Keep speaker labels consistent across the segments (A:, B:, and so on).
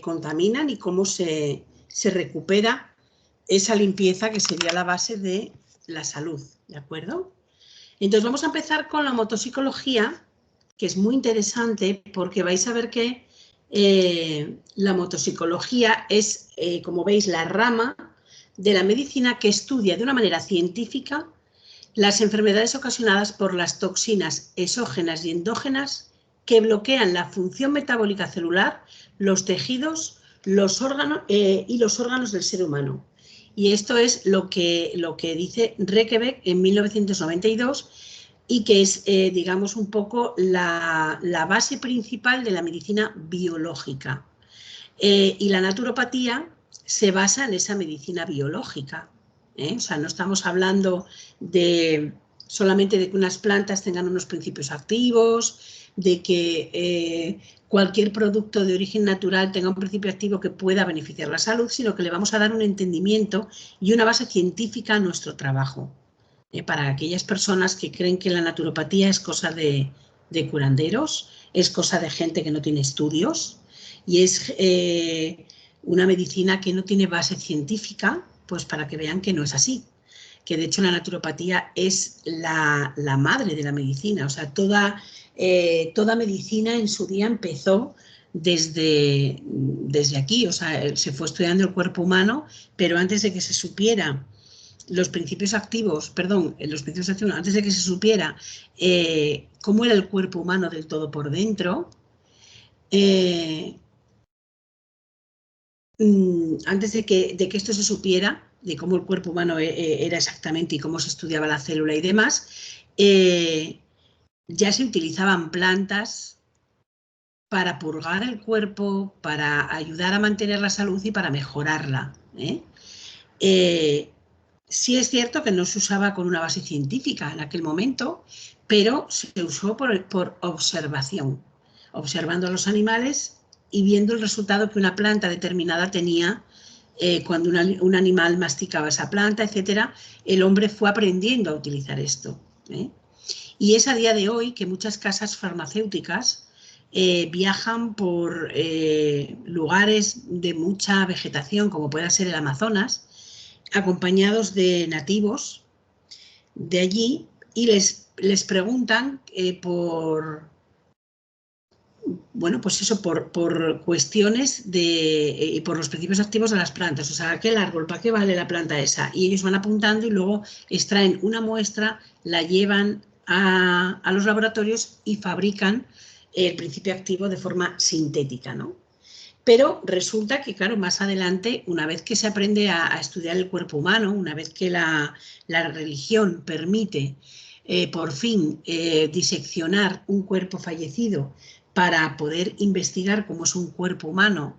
A: contaminan y cómo se recupera esa limpieza que sería la base de la salud, ¿de acuerdo? Entonces vamos a empezar con la motopsicología, que es muy interesante porque vais a ver que la motopsicología es, como veis, la rama de la medicina que estudia de una manera científica las enfermedades ocasionadas por las toxinas exógenas y endógenas que bloquean la función metabólica celular, los tejidos, los órganos y los órganos del ser humano. Y esto es lo que dice Rekebeck en 1992 y que es, digamos, un poco la base principal de la medicina biológica. Y la naturopatía se basa en esa medicina biológica. O sea, no estamos hablando solamente de que unas plantas tengan unos principios activos, de que cualquier producto de origen natural tenga un principio activo que pueda beneficiar la salud, sino que le vamos a dar un entendimiento y una base científica a nuestro trabajo. Para aquellas personas que creen que la naturopatía es cosa de curanderos, es cosa de gente que no tiene estudios y es una medicina que no tiene base científica, pues para que vean que no es así. Que de hecho la naturopatía es la madre de la medicina. O sea, toda medicina en su día empezó desde aquí. O sea, se fue estudiando el cuerpo humano, pero antes de que se supiera los principios activos, antes de que se supiera cómo era el cuerpo humano del todo por dentro, antes de que esto se supiera, de cómo el cuerpo humano era exactamente y cómo se estudiaba la célula y demás, ya se utilizaban plantas para purgar el cuerpo, para ayudar a mantener la salud y para mejorarla. Sí es cierto que no se usaba con una base científica en aquel momento, pero se usó por observación, observando a los animales y viendo el resultado que una planta determinada tenía cuando un animal masticaba esa planta, etcétera. El hombre fue aprendiendo a utilizar esto. Y es a día de hoy que muchas casas farmacéuticas viajan por lugares de mucha vegetación, como pueda ser el Amazonas, acompañados de nativos de allí y les preguntan por cuestiones por los principios activos de las plantas. O sea, aquel árbol, ¿para qué vale la planta esa? Y ellos van apuntando y luego extraen una muestra, la llevan a los laboratorios y fabrican el principio activo de forma sintética, ¿no? Pero resulta que, claro, más adelante, una vez que se aprende a estudiar el cuerpo humano, una vez que la religión permite por fin diseccionar un cuerpo fallecido para poder investigar cómo es un cuerpo humano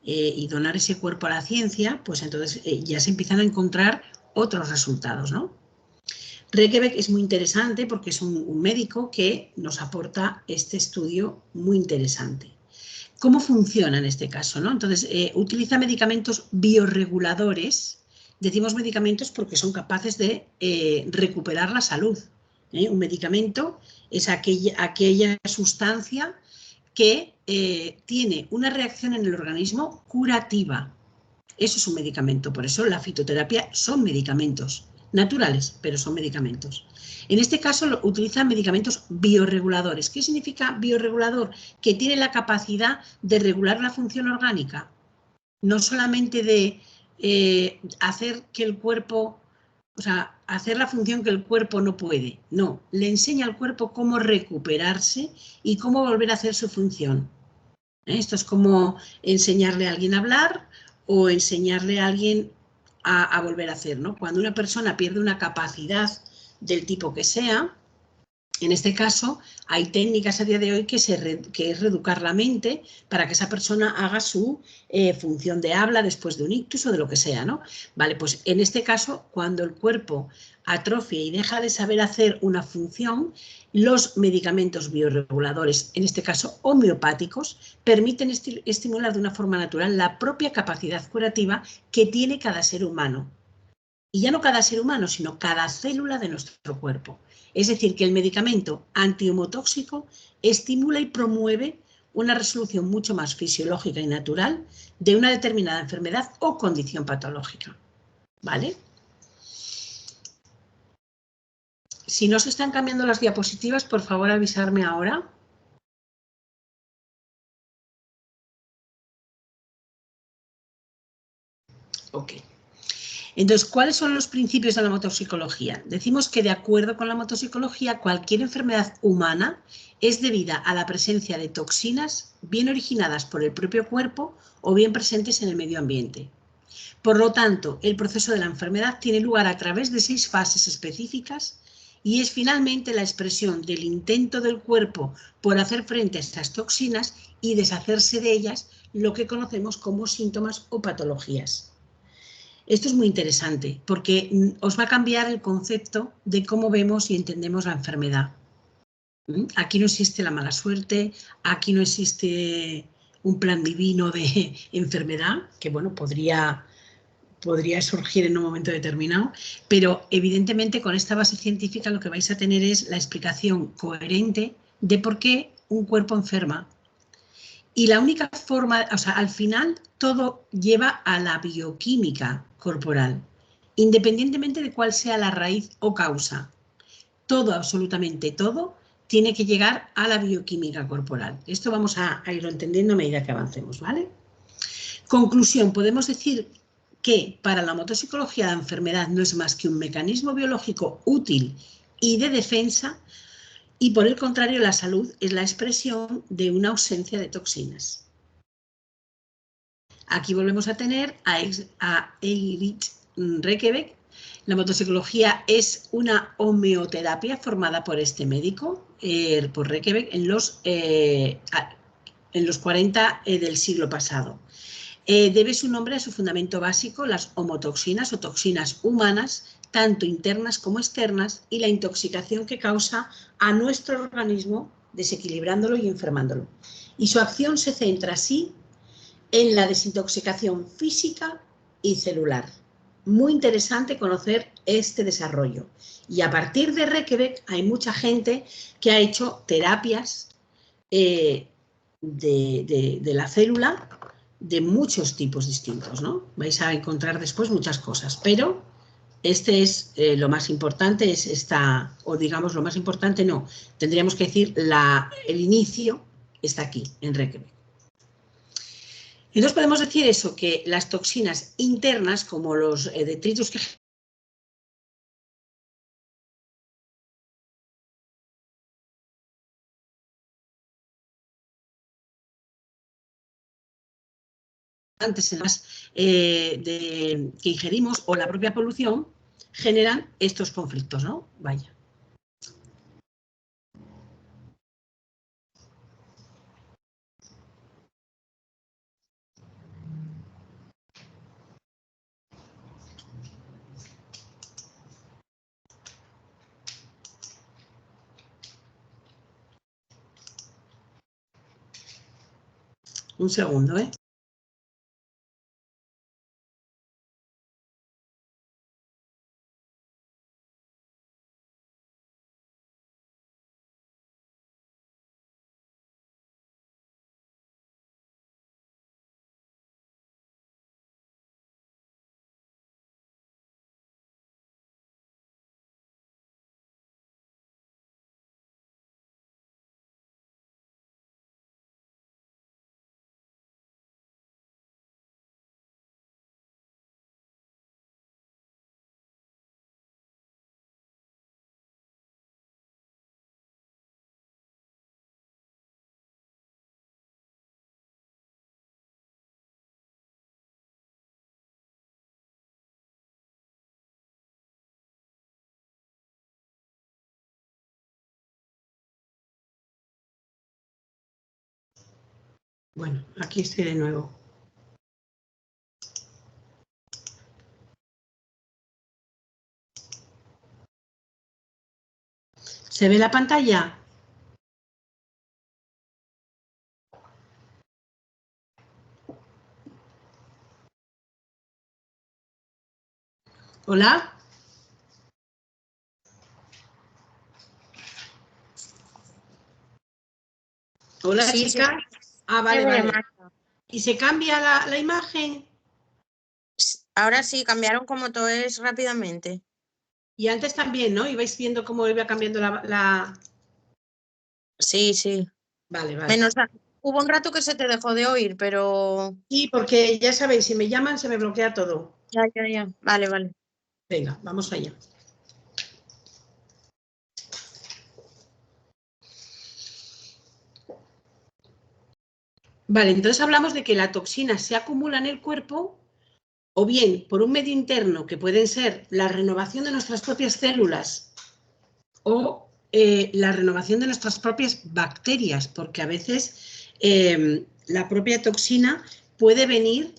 A: y donar ese cuerpo a la ciencia, pues entonces ya se empiezan a encontrar otros resultados, ¿no? Rekebeck es muy interesante porque es un médico que nos aporta este estudio muy interesante. ¿Cómo funciona en este caso, ¿no? Entonces, utiliza medicamentos bioreguladores. Decimos medicamentos porque son capaces de recuperar la salud. Un medicamento es aquella sustancia que tiene una reacción en el organismo curativa. Eso es un medicamento. Por eso la fitoterapia son medicamentos naturales, pero son medicamentos. En este caso utilizan medicamentos bioreguladores. ¿Qué significa bioregulador? Que tiene la capacidad de regular la función orgánica. No solamente de hacer que el cuerpo, o sea, hacer la función que el cuerpo no puede. No, le enseña al cuerpo cómo recuperarse y cómo volver a hacer su función. Esto es como enseñarle a alguien a hablar o enseñarle a alguien a volver a hacer, ¿no? Cuando una persona pierde una capacidad del tipo que sea, en este caso hay técnicas a día de hoy que es reeducar la mente para que esa persona haga su función de habla después de un ictus o de lo que sea, ¿no? Vale, pues en este caso, cuando el cuerpo atrofia y deja de saber hacer una función, los medicamentos bioreguladores, en este caso homeopáticos, permiten estimular de una forma natural la propia capacidad curativa que tiene cada ser humano. Y ya no cada ser humano, sino cada célula de nuestro cuerpo. Es decir, que el medicamento antihomotóxico estimula y promueve una resolución mucho más fisiológica y natural de una determinada enfermedad o condición patológica. ¿Vale? Si no se están cambiando las diapositivas, por favor avisarme ahora. Ok. Entonces, ¿cuáles son los principios de la motoxicología? Decimos que de acuerdo con la motoxicología, cualquier enfermedad humana es debida a la presencia de toxinas bien originadas por el propio cuerpo o bien presentes en el medio ambiente. Por lo tanto, el proceso de la enfermedad tiene lugar a través de 6 fases específicas y es finalmente la expresión del intento del cuerpo por hacer frente a estas toxinas y deshacerse de ellas, lo que conocemos como síntomas o patologías. Esto es muy interesante porque os va a cambiar el concepto de cómo vemos y entendemos la enfermedad. Aquí no existe la mala suerte, aquí no existe un plan divino de enfermedad, que bueno, podría surgir en un momento determinado, pero evidentemente con esta base científica lo que vais a tener es la explicación coherente de por qué un cuerpo enferma. Y la única forma, o sea, al final todo lleva a la bioquímica corporal, independientemente de cuál sea la raíz o causa. Todo, absolutamente todo, tiene que llegar a la bioquímica corporal. Esto vamos a irlo entendiendo a medida que avancemos, ¿vale? Conclusión, podemos decir que para la motopsicología la enfermedad no es más que un mecanismo biológico útil y de defensa, y por el contrario la salud es la expresión de una ausencia de toxinas. Aquí volvemos a tener a Erich Rekebeck. La motopsicología es una homeoterapia formada por este médico, por Rekebeck, en los 40 del siglo pasado. Debe su nombre a su fundamento básico, las homotoxinas o toxinas humanas, tanto internas como externas, y la intoxicación que causa a nuestro organismo, desequilibrándolo y enfermándolo. Y su acción se centra así en la desintoxicación física y celular. Muy interesante conocer este desarrollo. Y a partir de Rekebeck hay mucha gente que ha hecho terapias de la célula de muchos tipos distintos, ¿no? Vais a encontrar después muchas cosas, pero este es lo más importante, es esta, o digamos lo más importante, no, tendríamos que decir el inicio está aquí, en Rekebeck. Entonces podemos decir eso, que las toxinas internas, como los detritus que antes en las que ingerimos o la propia polución, generan estos conflictos, ¿no? Vaya. Un segundo, ¿eh? Bueno, aquí estoy de nuevo. ¿Se ve la pantalla? ¿Hola? Hola,
B: Sí,
A: chicas. Ah,
B: se
A: vale,
B: ve,
A: vale.
B: Marta.
A: ¿Y se cambia la imagen?
B: Ahora sí, cambiaron como todo es rápidamente.
A: Y antes también, ¿no? Ibais viendo cómo iba cambiando
B: Sí, sí.
A: Vale, vale.
B: Menos, hubo un rato que se te dejó de oír, pero...
A: Sí, porque ya sabéis, si me llaman se me bloquea todo.
B: Ya. Vale, vale.
A: Venga, vamos allá. Vale, entonces hablamos de que la toxina se acumula en el cuerpo o bien por un medio interno, que pueden ser la renovación de nuestras propias células o la renovación de nuestras propias bacterias, porque a veces la propia toxina puede venir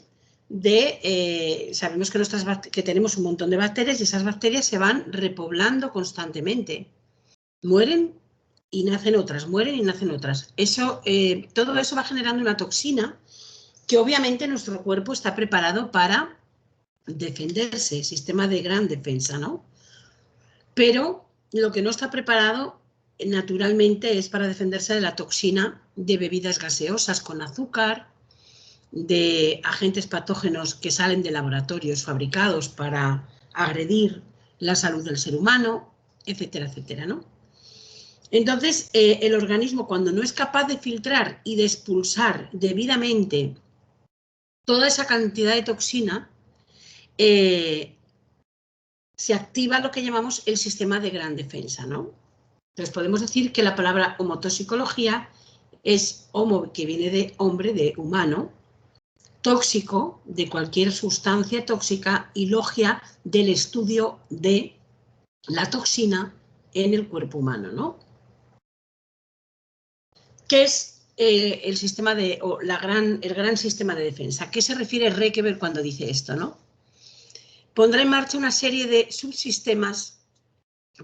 A: de, sabemos que tenemos un montón de bacterias y esas bacterias se van repoblando constantemente. Mueren y nacen otras, mueren y nacen otras. Todo eso va generando una toxina que obviamente nuestro cuerpo está preparado para defenderse, sistema de gran defensa, ¿no? Pero lo que no está preparado naturalmente es para defenderse de la toxina de bebidas gaseosas con azúcar, de agentes patógenos que salen de laboratorios fabricados para agredir la salud del ser humano, etcétera, etcétera, ¿no? Entonces, el organismo, cuando no es capaz de filtrar y de expulsar debidamente toda esa cantidad de toxina, se activa lo que llamamos el sistema de gran defensa, ¿no? Entonces podemos decir que la palabra homotoxicología es homo, que viene de hombre, de humano, tóxico, de cualquier sustancia tóxica, y logia, del estudio de la toxina en el cuerpo humano, ¿no? ¿Qué es el sistema o el gran sistema de defensa? ¿A qué se refiere Rekever cuando dice esto, no? Pondrá en marcha una serie de subsistemas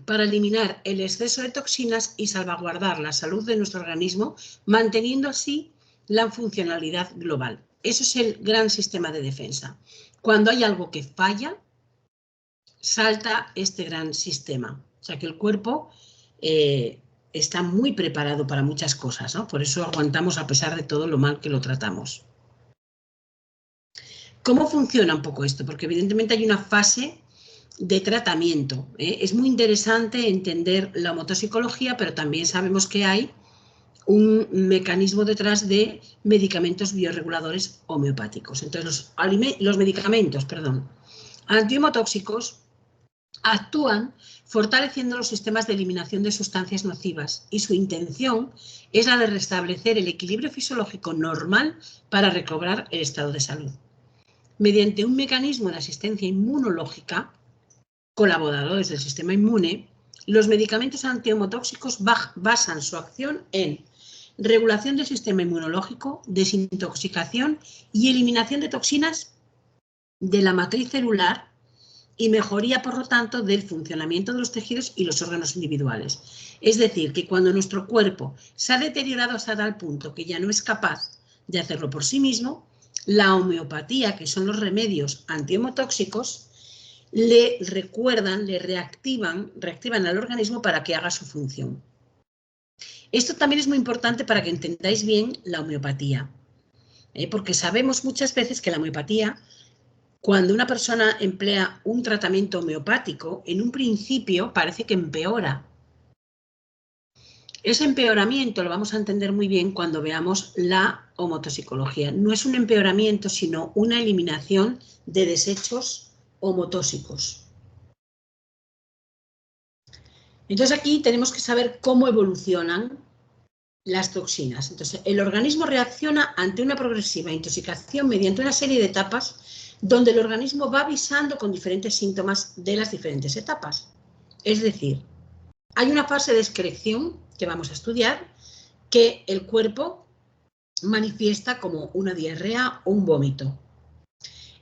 A: para eliminar el exceso de toxinas y salvaguardar la salud de nuestro organismo, manteniendo así la funcionalidad global. Eso es el gran sistema de defensa. Cuando hay algo que falla, salta este gran sistema. O sea que el cuerpo está muy preparado para muchas cosas, ¿no? Por eso aguantamos a pesar de todo lo mal que lo tratamos. ¿Cómo funciona un poco esto? Porque evidentemente hay una fase de tratamiento. Es muy interesante entender la homotoxicología, pero también sabemos que hay un mecanismo detrás de medicamentos bioreguladores homeopáticos. Entonces, los medicamentos, antihomotóxicos actúan fortaleciendo los sistemas de eliminación de sustancias nocivas y su intención es la de restablecer el equilibrio fisiológico normal para recobrar el estado de salud. Mediante un mecanismo de asistencia inmunológica, colaboradores del sistema inmune, los medicamentos antihomotóxicos basan su acción en regulación del sistema inmunológico, desintoxicación y eliminación de toxinas de la matriz celular y mejoría, por lo tanto, del funcionamiento de los tejidos y los órganos individuales. Es decir, que cuando nuestro cuerpo se ha deteriorado hasta tal punto que ya no es capaz de hacerlo por sí mismo, la homeopatía, que son los remedios antihomotóxicos, le reactivan al organismo para que haga su función. Esto también es muy importante para que entendáis bien la homeopatía, porque sabemos muchas veces que la homeopatía, cuando una persona emplea un tratamiento homeopático, en un principio parece que empeora. Ese empeoramiento lo vamos a entender muy bien cuando veamos la homotoxicología. No es un empeoramiento, sino una eliminación de desechos homotóxicos. Entonces aquí tenemos que saber cómo evolucionan las toxinas. Entonces el organismo reacciona ante una progresiva intoxicación mediante una serie de etapas donde el organismo va avisando con diferentes síntomas de las diferentes etapas. Es decir, hay una fase de excreción que vamos a estudiar que el cuerpo manifiesta como una diarrea o un vómito.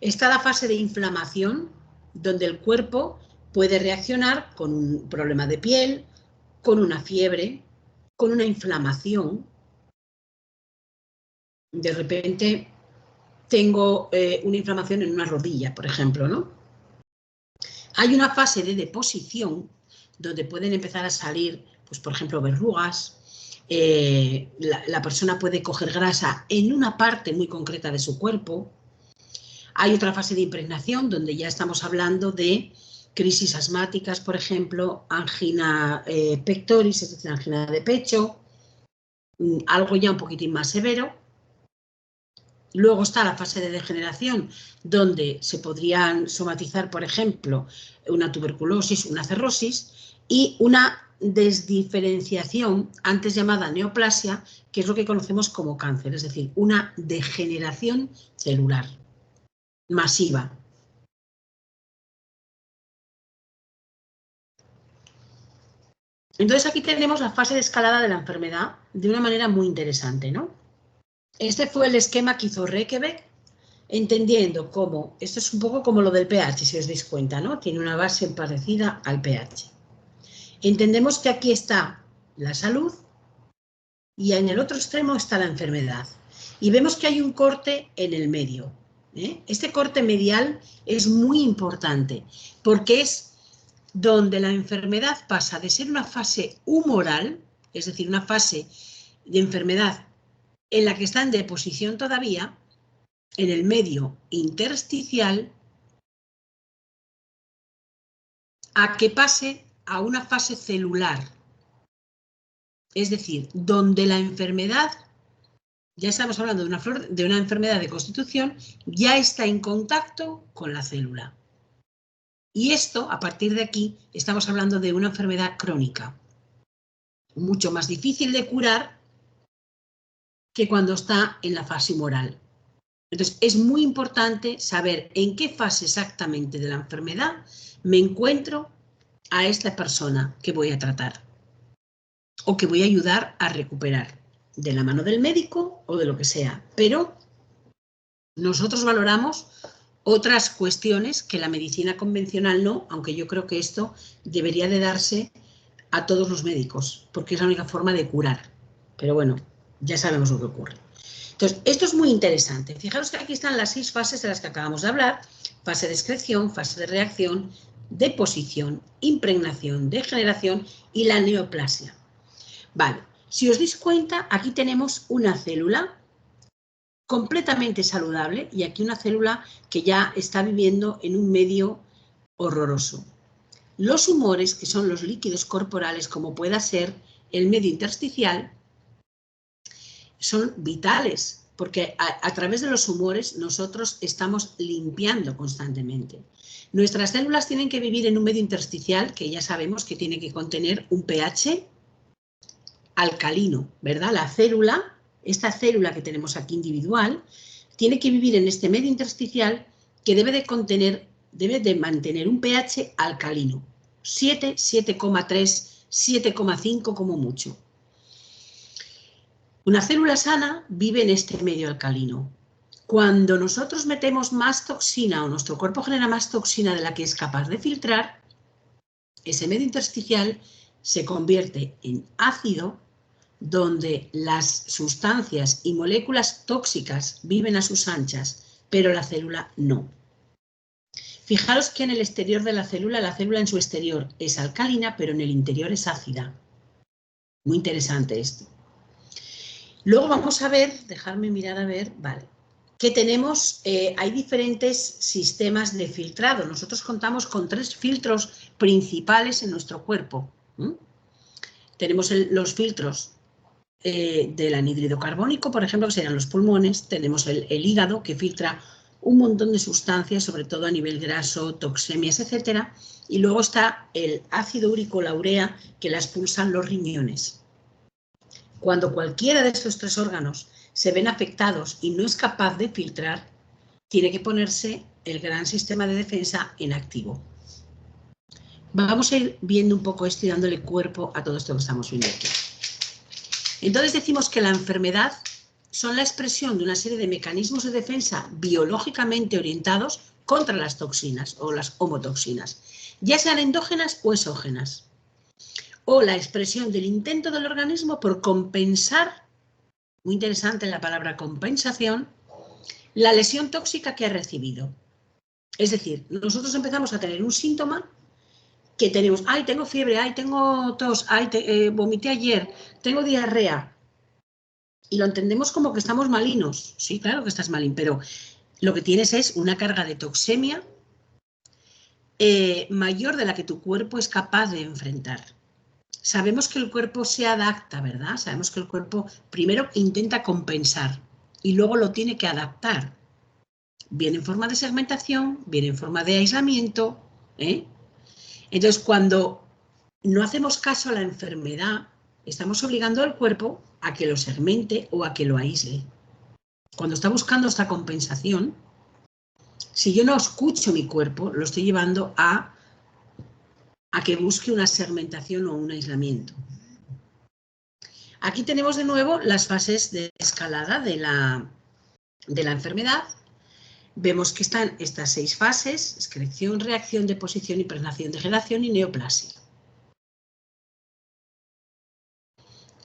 A: Está la fase de inflamación, donde el cuerpo puede reaccionar con un problema de piel, con una fiebre, con una inflamación. De repente tengo una inflamación en una rodilla, por ejemplo, ¿no? Hay una fase de deposición, donde pueden empezar a salir, pues, por ejemplo, verrugas, la persona puede coger grasa en una parte muy concreta de su cuerpo. Hay otra fase de impregnación donde ya estamos hablando de crisis asmáticas, por ejemplo, angina pectoris, es decir, angina de pecho, algo ya un poquitín más severo. Luego está la fase de degeneración, donde se podrían somatizar, por ejemplo, una tuberculosis, una cirrosis y una desdiferenciación, antes llamada neoplasia, que es lo que conocemos como cáncer, es decir, una degeneración celular masiva. Entonces aquí tenemos la fase de escalada de la enfermedad de una manera muy interesante, ¿no? Este fue el esquema que hizo Rekebeck, entendiendo cómo, esto es un poco como lo del pH, si os dais cuenta, ¿no? Tiene una base parecida al pH. Entendemos que aquí está la salud y en el otro extremo está la enfermedad. Y vemos que hay un corte en el medio. Este corte medial es muy importante porque es donde la enfermedad pasa de ser una fase humoral, es decir, una fase de enfermedad en la que está en deposición todavía, en el medio intersticial, a que pase a una fase celular. Es decir, donde la enfermedad, ya estamos hablando de una enfermedad de constitución, ya está en contacto con la célula. Y esto, a partir de aquí, estamos hablando de una enfermedad crónica, mucho más difícil de curar que cuando está en la fase humoral. Entonces, es muy importante saber en qué fase exactamente de la enfermedad me encuentro a esta persona que voy a tratar o que voy a ayudar a recuperar, de la mano del médico o de lo que sea. Pero nosotros valoramos otras cuestiones que la medicina convencional no, aunque yo creo que esto debería de darse a todos los médicos, porque es la única forma de curar. Pero bueno, ya sabemos lo que ocurre. Entonces, esto es muy interesante. Fijaros que aquí están las 6 fases de las que acabamos de hablar: fase de excreción, fase de reacción, deposición, impregnación, degeneración y la neoplasia. Vale, si os dais cuenta, aquí tenemos una célula completamente saludable y aquí una célula que ya está viviendo en un medio horroroso. Los humores, que son los líquidos corporales, como pueda ser el medio intersticial, son vitales, porque a través de los humores nosotros estamos limpiando constantemente. Nuestras células tienen que vivir en un medio intersticial que ya sabemos que tiene que contener un pH alcalino, ¿verdad? La célula, esta célula que tenemos aquí individual, tiene que vivir en este medio intersticial que debe de mantener un pH alcalino, 7, 7,3, 7,5 como mucho. Una célula sana vive en este medio alcalino. Cuando nosotros metemos más toxina o nuestro cuerpo genera más toxina de la que es capaz de filtrar, ese medio intersticial se convierte en ácido, donde las sustancias y moléculas tóxicas viven a sus anchas, pero la célula no. Fijaros que en el exterior de la célula en su exterior es alcalina, pero en el interior es ácida. Muy interesante esto. Luego vamos a ver, dejarme mirar a ver, vale, que tenemos, hay diferentes sistemas de filtrado. Nosotros contamos con 3 filtros principales en nuestro cuerpo. Tenemos los filtros del anhídrido carbónico, por ejemplo, que serían los pulmones. Tenemos el hígado, que filtra un montón de sustancias, sobre todo a nivel graso, toxemias, etcétera. Y luego está el ácido úrico, la urea, que la expulsan los riñones. Cuando cualquiera de estos 3 órganos se ven afectados y no es capaz de filtrar, tiene que ponerse el gran sistema de defensa en activo. Vamos a ir viendo un poco esto y dándole cuerpo a todo esto que estamos viendo aquí. Entonces decimos que la enfermedad son la expresión de una serie de mecanismos de defensa biológicamente orientados contra las toxinas o las homotoxinas, ya sean endógenas o exógenas, o la expresión del intento del organismo por compensar, muy interesante la palabra compensación, la lesión tóxica que ha recibido. Es decir, nosotros empezamos a tener un síntoma que tenemos, ay, tengo fiebre, ay, tengo tos, ay, vomité ayer, tengo diarrea. Y lo entendemos como que estamos malinos. Sí, claro que estás malín, pero lo que tienes es una carga de toxemia mayor de la que tu cuerpo es capaz de enfrentar. Sabemos que el cuerpo se adapta, ¿verdad? Sabemos que el cuerpo primero intenta compensar y luego lo tiene que adaptar. Viene en forma de segmentación, viene en forma de aislamiento. Entonces, cuando no hacemos caso a la enfermedad, estamos obligando al cuerpo a que lo segmente o a que lo aísle. Cuando está buscando esta compensación, si yo no escucho mi cuerpo, lo estoy llevando a que busque una segmentación o un aislamiento. Aquí tenemos de nuevo las fases de escalada de la enfermedad. Vemos que están estas 6 fases: excreción, reacción, deposición, impregnación, degeneración y neoplasia.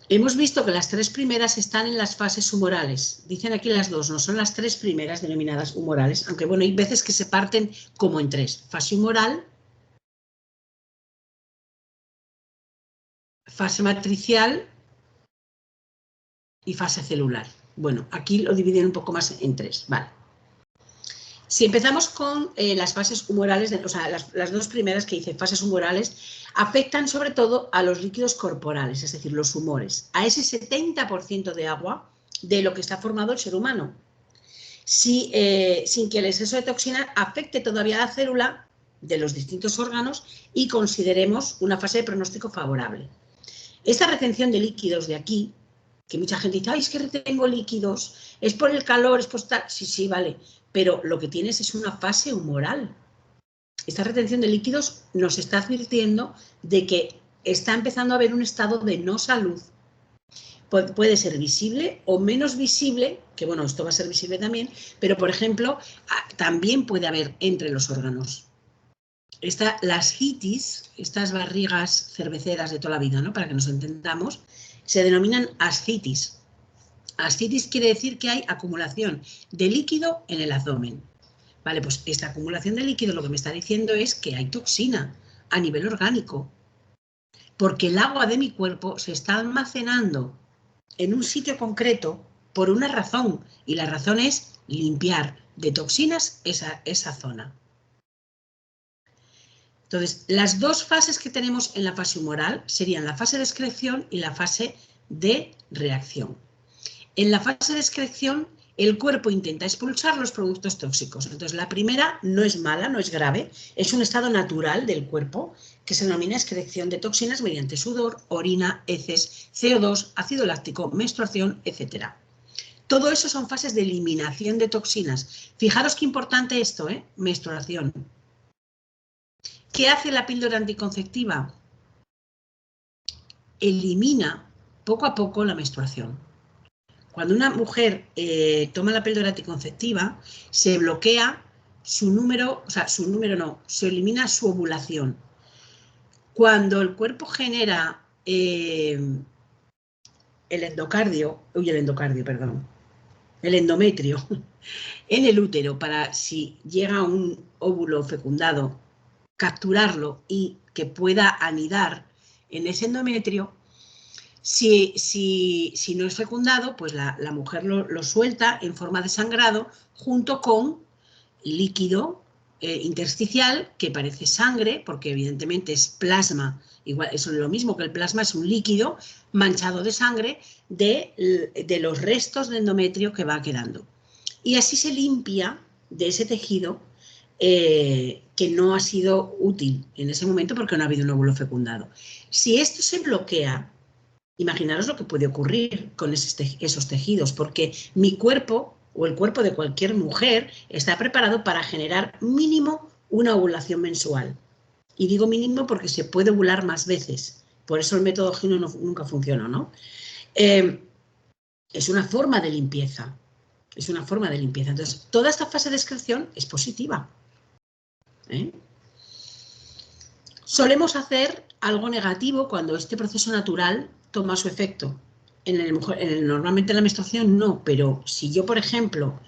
A: Hemos visto que las 3 primeras están en las fases humorales. Dicen aquí las 2, no son las 3 primeras denominadas humorales, aunque bueno, hay veces que se parten como en 3. Fase humoral, fase matricial y fase celular. Bueno, aquí lo dividen un poco más en 3, vale. Si empezamos con las fases humorales, o sea, las 2 primeras que dice fases humorales, afectan sobre todo a los líquidos corporales, es decir, los humores, a ese 70% de agua de lo que está formado el ser humano, sin que el exceso de toxina afecte todavía a la célula de los distintos órganos y consideremos una fase de pronóstico favorable. Esta retención de líquidos de aquí, que mucha gente dice, ay, es que retengo líquidos, es por el calor, es por estar... Sí, vale, pero lo que tienes es una fase humoral. Esta retención de líquidos nos está advirtiendo de que está empezando a haber un estado de no salud. Puede ser visible o menos visible, que bueno, esto va a ser visible también, pero por ejemplo, también puede haber entre los órganos. Las ascitis, estas barrigas cerveceras de toda la vida, ¿no? Para que nos entendamos, se denominan ascitis. Ascitis quiere decir que hay acumulación de líquido en el abdomen. Vale, pues esta acumulación de líquido lo que me está diciendo es que hay toxina a nivel orgánico, porque el agua de mi cuerpo se está almacenando en un sitio concreto por una razón, y la razón es limpiar de toxinas esa zona. Entonces, las 2 fases que tenemos en la fase humoral serían la fase de excreción y la fase de reacción. En la fase de excreción, el cuerpo intenta expulsar los productos tóxicos. Entonces, la primera no es mala, no es grave, es un estado natural del cuerpo que se denomina excreción de toxinas mediante sudor, orina, heces, CO2, ácido láctico, menstruación, etc. Todo eso son fases de eliminación de toxinas. Fijaros qué importante esto, menstruación. ¿Qué hace la píldora anticonceptiva? Elimina poco a poco la menstruación. Cuando una mujer toma la píldora anticonceptiva, se bloquea se elimina su ovulación. Cuando el cuerpo genera el endometrio en el útero para, si llega un óvulo fecundado, capturarlo y que pueda anidar en ese endometrio. Si no es fecundado, pues la mujer lo suelta en forma de sangrado junto con líquido intersticial que parece sangre, porque evidentemente es plasma, igual eso es lo mismo que el plasma, es un líquido manchado de sangre de los restos de endometrio que va quedando. Y así se limpia de ese tejido que no ha sido útil en ese momento porque no ha habido un óvulo fecundado. Si esto se bloquea, imaginaros lo que puede ocurrir con esos tejidos, porque mi cuerpo o el cuerpo de cualquier mujer está preparado para generar mínimo una ovulación mensual. Y digo mínimo porque se puede ovular más veces. Por eso el método Gino nunca funciona, ¿no? Es una forma de limpieza. Es una forma de limpieza. Entonces, toda esta fase de excreción es positiva. Solemos hacer algo negativo cuando este proceso natural toma su efecto. Normalmente en la menstruación no, pero si yo, por ejemplo,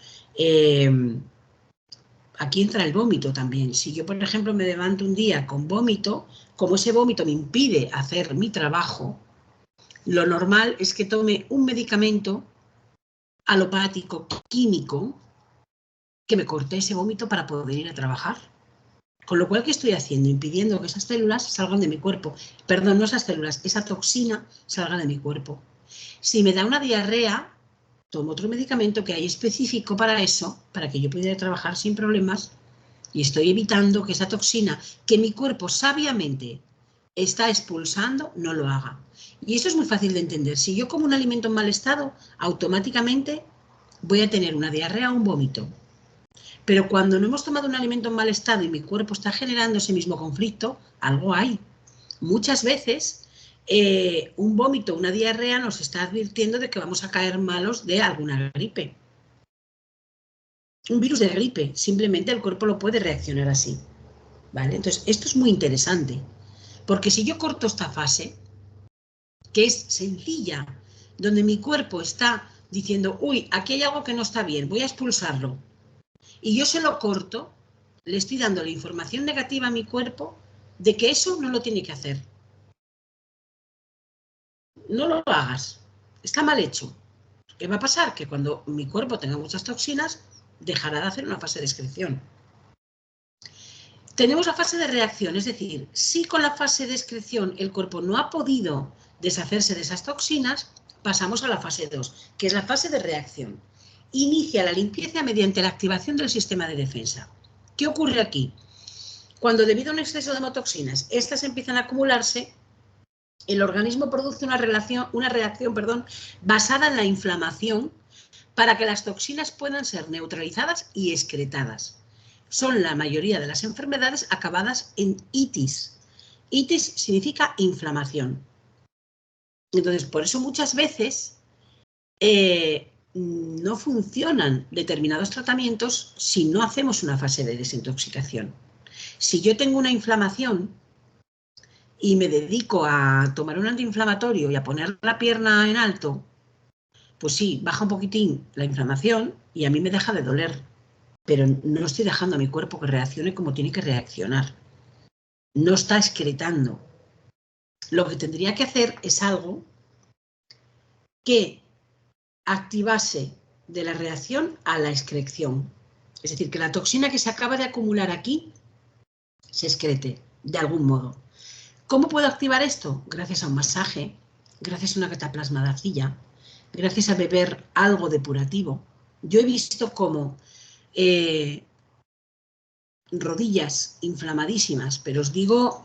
A: aquí entra el vómito también. Si yo, por ejemplo, me levanto un día con vómito, como ese vómito me impide hacer mi trabajo, lo normal es que tome un medicamento alopático, químico, que me corte ese vómito para poder ir a trabajar. Con lo cual, ¿qué estoy haciendo? Impidiendo que esas células salgan de mi cuerpo. Perdón, no esas células, esa toxina salga de mi cuerpo. Si me da una diarrea, tomo otro medicamento que hay específico para eso, para que yo pueda ir a trabajar sin problemas, y estoy evitando que esa toxina que mi cuerpo sabiamente está expulsando, no lo haga. Y eso es muy fácil de entender. Si yo como un alimento en mal estado, automáticamente voy a tener una diarrea o un vómito. Pero cuando no hemos tomado un alimento en mal estado y mi cuerpo está generando ese mismo conflicto, algo hay. Muchas veces un vómito, una diarrea nos está advirtiendo de que vamos a caer malos de alguna gripe. Un virus de gripe, simplemente el cuerpo lo puede reaccionar así. ¿Vale? Entonces, esto es muy interesante, porque si yo corto esta fase, que es sencilla, donde mi cuerpo está diciendo, uy, aquí hay algo que no está bien, voy a expulsarlo, y yo se lo corto, le estoy dando la información negativa a mi cuerpo de que eso no lo tiene que hacer. No lo hagas, está mal hecho. ¿Qué va a pasar? Que cuando mi cuerpo tenga muchas toxinas, dejará de hacer una fase de excreción. Tenemos la fase de reacción, es decir, si con la fase de excreción el cuerpo no ha podido deshacerse de esas toxinas, pasamos a la fase 2, que es la fase de reacción. Inicia la limpieza mediante la activación del sistema de defensa. ¿Qué ocurre aquí? Cuando debido a un exceso de hemotoxinas, estas empiezan a acumularse, el organismo produce una reacción basada en la inflamación para que las toxinas puedan ser neutralizadas y excretadas. Son la mayoría de las enfermedades acabadas en itis. Itis significa inflamación. Entonces, por eso muchas veces no funcionan determinados tratamientos si no hacemos una fase de desintoxicación. Si yo tengo una inflamación y me dedico a tomar un antiinflamatorio y a poner la pierna en alto, pues sí, baja un poquitín la inflamación y a mí me deja de doler, pero no estoy dejando a mi cuerpo que reaccione como tiene que reaccionar. No está excretando. Lo que tendría que hacer es algo que activase de la reacción a la excreción. Es decir, que la toxina que se acaba de acumular aquí se excrete de algún modo. ¿Cómo puedo activar esto? Gracias a un masaje, gracias a una cataplasma de arcilla, gracias a beber algo depurativo. Yo he visto cómo rodillas inflamadísimas, pero os digo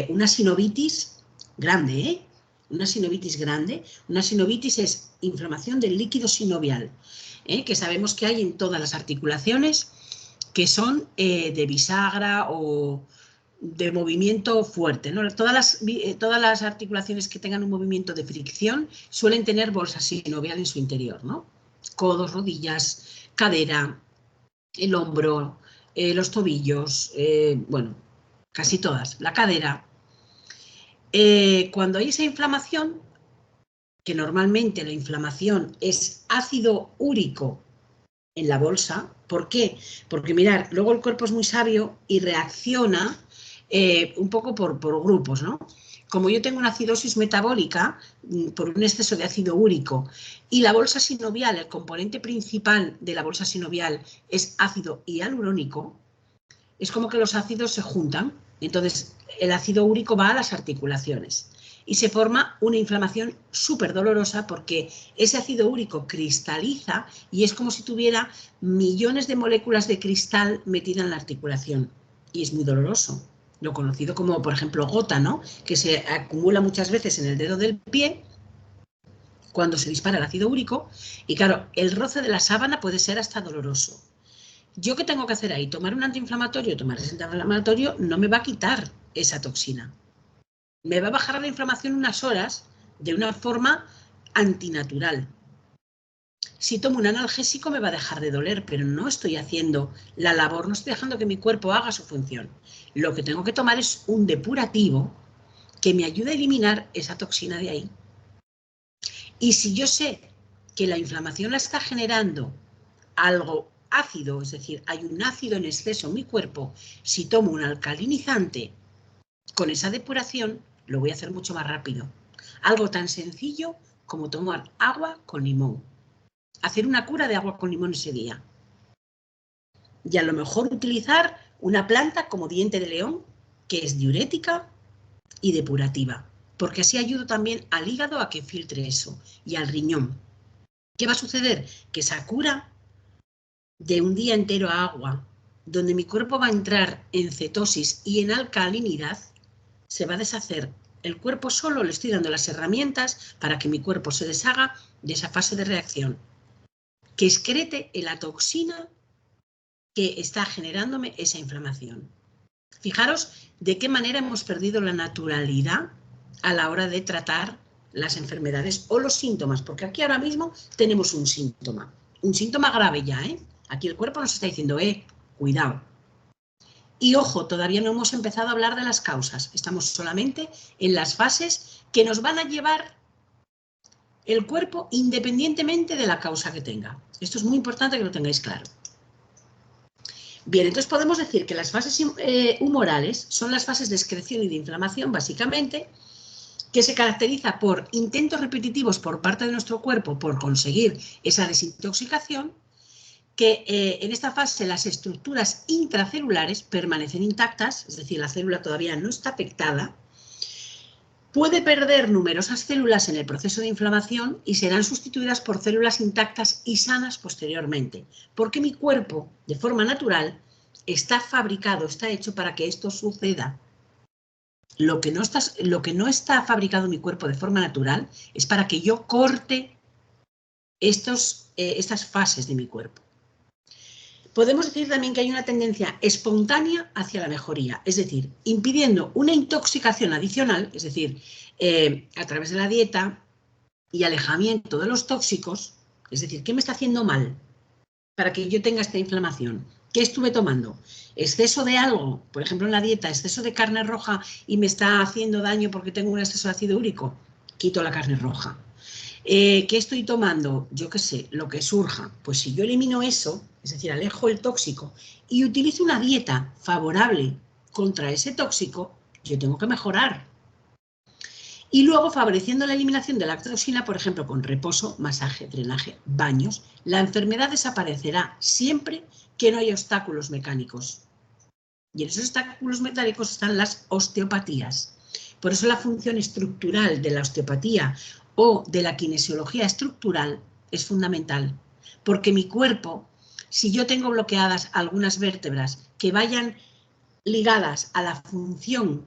A: una sinovitis grande, una sinovitis grande. Una sinovitis es inflamación del líquido sinovial, que sabemos que hay en todas las articulaciones que son de bisagra o de movimiento fuerte, ¿no? Todas las articulaciones que tengan un movimiento de fricción suelen tener bolsa sinovial en su interior, ¿no? Codos, rodillas, cadera, el hombro, los tobillos, bueno, casi todas, la cadera. Cuando hay esa inflamación, que normalmente la inflamación es ácido úrico en la bolsa, ¿por qué? Porque mirad, luego el cuerpo es muy sabio y reacciona un poco por grupos, ¿no? Como yo tengo una acidosis metabólica por un exceso de ácido úrico y la bolsa sinovial, el componente principal de la bolsa sinovial es ácido hialurónico, es como que los ácidos se juntan. Entonces el ácido úrico va a las articulaciones y se forma una inflamación súper dolorosa porque ese ácido úrico cristaliza y es como si tuviera millones de moléculas de cristal metidas en la articulación y es muy doloroso. Lo conocido como, por ejemplo, gota, ¿no? Que se acumula muchas veces en el dedo del pie cuando se dispara el ácido úrico y claro, el roce de la sábana puede ser hasta doloroso. ¿Yo qué tengo que hacer ahí? ¿Tomar un antiinflamatorio? Tomar ese antiinflamatorio no me va a quitar esa toxina. Me va a bajar la inflamación unas horas de una forma antinatural. Si tomo un analgésico me va a dejar de doler, pero no estoy haciendo la labor, no estoy dejando que mi cuerpo haga su función. Lo que tengo que tomar es un depurativo que me ayude a eliminar esa toxina de ahí. Y si yo sé que la inflamación la está generando algo ácido, es decir, hay un ácido en exceso en mi cuerpo, si tomo un alcalinizante con esa depuración lo voy a hacer mucho más rápido. Algo tan sencillo como tomar agua con limón. Hacer una cura de agua con limón ese día. Y a lo mejor utilizar una planta como diente de león, que es diurética y depurativa, porque así ayudo también al hígado a que filtre eso y al riñón. ¿Qué va a suceder? Que esa cura de un día entero a agua, donde mi cuerpo va a entrar en cetosis y en alcalinidad, se va a deshacer. El cuerpo solo le estoy dando las herramientas para que mi cuerpo se deshaga de esa fase de reacción, que excrete la toxina que está generándome esa inflamación. Fijaros de qué manera hemos perdido la naturalidad a la hora de tratar las enfermedades o los síntomas, porque aquí ahora mismo tenemos un síntoma grave ya, ¿eh? Aquí el cuerpo nos está diciendo, cuidado. Y ojo, todavía no hemos empezado a hablar de las causas, estamos solamente en las fases que nos van a llevar el cuerpo independientemente de la causa que tenga. Esto es muy importante que lo tengáis claro. Bien, entonces podemos decir que las fases humorales son las fases de excreción y de inflamación, básicamente, que se caracteriza por intentos repetitivos por parte de nuestro cuerpo por conseguir esa desintoxicación, que en esta fase las estructuras intracelulares permanecen intactas, es decir, la célula todavía no está afectada, puede perder numerosas células en el proceso de inflamación y serán sustituidas por células intactas y sanas posteriormente, porque mi cuerpo, de forma natural, está fabricado, está hecho para que esto suceda. Lo que no está fabricado en mi cuerpo de forma natural es para que yo corte estas fases de mi cuerpo. Podemos decir también que hay una tendencia espontánea hacia la mejoría, es decir, impidiendo una intoxicación adicional, es decir, a través de la dieta y alejamiento de los tóxicos, es decir, ¿qué me está haciendo mal para que yo tenga esta inflamación? ¿Qué estuve tomando? ¿Exceso de algo? Por ejemplo, en la dieta, exceso de carne roja y me está haciendo daño porque tengo un exceso de ácido úrico. Quito la carne roja. ¿Qué estoy tomando? Yo qué sé, lo que surja. Pues si yo elimino eso, es decir, alejo el tóxico y utilizo una dieta favorable contra ese tóxico, yo tengo que mejorar. Y luego, favoreciendo la eliminación de la toxina, por ejemplo, con reposo, masaje, drenaje, baños, la enfermedad desaparecerá siempre que no haya obstáculos mecánicos. Y en esos obstáculos mecánicos están las osteopatías. Por eso la función estructural de la osteopatía o de la kinesiología estructural es fundamental, porque mi cuerpo, si yo tengo bloqueadas algunas vértebras que vayan ligadas a la función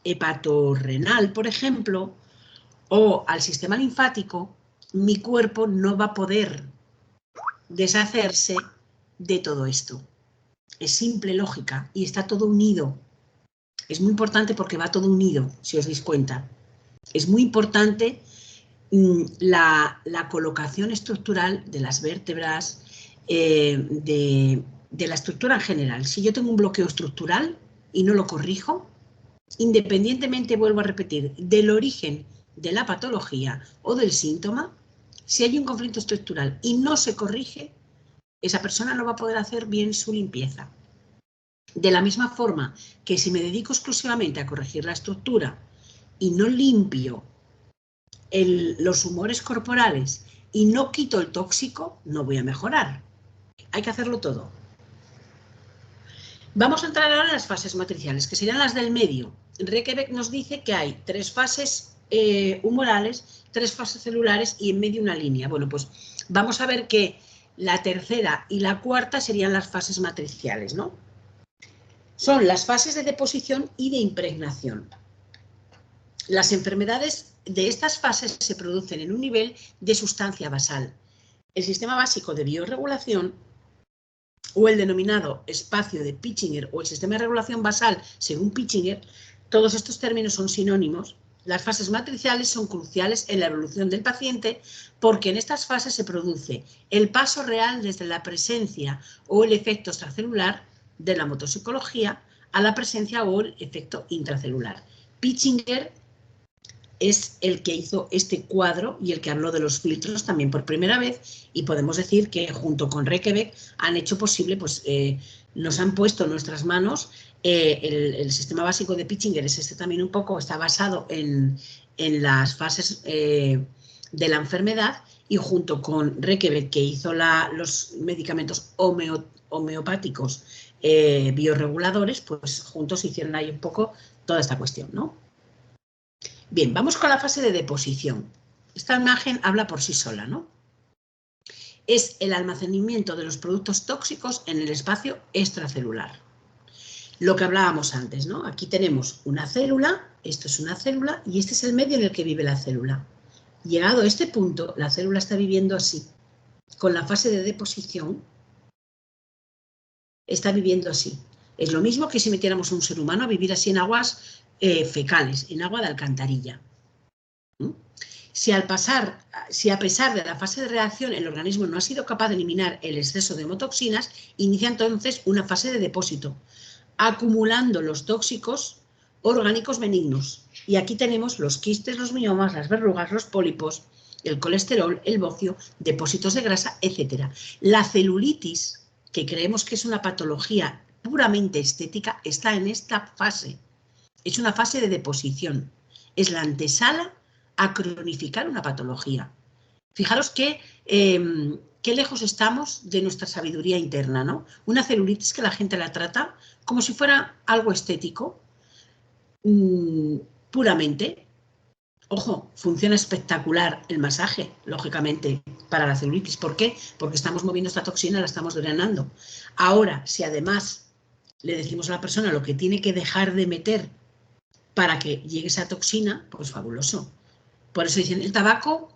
A: hepatorrenal, por ejemplo, o al sistema linfático, mi cuerpo no va a poder deshacerse de todo esto. Es simple lógica y está todo unido. Es muy importante porque va todo unido, si os dais cuenta. Es muy importante la colocación estructural de las vértebras, de la estructura en general. Si yo tengo un bloqueo estructural y no lo corrijo, independientemente, vuelvo a repetir, del origen de la patología o del síntoma, si hay un conflicto estructural y no se corrige, esa persona no va a poder hacer bien su limpieza. De la misma forma que si me dedico exclusivamente a corregir la estructura y no limpio los humores corporales y no quito el tóxico, no voy a mejorar. Hay que hacerlo todo. Vamos a entrar ahora en las fases matriciales, que serían las del medio. Rekebeck nos dice que hay 3 fases humorales, 3 fases celulares y en medio una línea. Bueno, pues vamos a ver que la tercera y la cuarta serían las fases matriciales, ¿no? Son las fases de deposición y de impregnación. Las enfermedades de estas fases se producen en un nivel de sustancia basal. El sistema básico de biorregulación o el denominado espacio de Pitchinger o el sistema de regulación basal según Pitchinger, todos estos términos son sinónimos. Las fases matriciales son cruciales en la evolución del paciente porque en estas fases se produce el paso real desde la presencia o el efecto extracelular de la motopsicología a la presencia o el efecto intracelular. Pitchinger es el que hizo este cuadro y el que habló de los filtros también por primera vez, y podemos decir que junto con Reykjavik han hecho posible, pues nos han puesto en nuestras manos el sistema básico de Pitchinger, es este también un poco, está basado en las fases de la enfermedad, y junto con Reykjavik, que hizo los medicamentos homeopáticos bioreguladores, pues juntos hicieron ahí un poco toda esta cuestión, ¿no? Bien, vamos con la fase de deposición. Esta imagen habla por sí sola, ¿no? Es el almacenamiento de los productos tóxicos en el espacio extracelular. Lo que hablábamos antes, ¿no? Aquí tenemos una célula, esto es una célula, y este es el medio en el que vive la célula. Llegado a este punto, la célula está viviendo así. Con la fase de deposición, está viviendo así. Es lo mismo que si metiéramos a un ser humano a vivir así en aguas fecales, en agua de alcantarilla. Si a pesar de la fase de reacción el organismo no ha sido capaz de eliminar el exceso de hemotoxinas, inicia entonces una fase de depósito, acumulando los tóxicos orgánicos benignos. Y aquí tenemos los quistes, los miomas, las verrugas, los pólipos, el colesterol, el bocio, depósitos de grasa, etc. La celulitis, que creemos que es una patología puramente estética, está en esta fase. Es una fase de deposición. Es la antesala a cronificar una patología. Fijaros qué lejos estamos de nuestra sabiduría interna, ¿no? Una celulitis que la gente la trata como si fuera algo estético, puramente. Ojo, funciona espectacular el masaje, lógicamente, para la celulitis. ¿Por qué? Porque estamos moviendo esta toxina, la estamos drenando. Ahora, si además le decimos a la persona lo que tiene que dejar de meter para que llegue esa toxina, pues fabuloso. Por eso dicen, el tabaco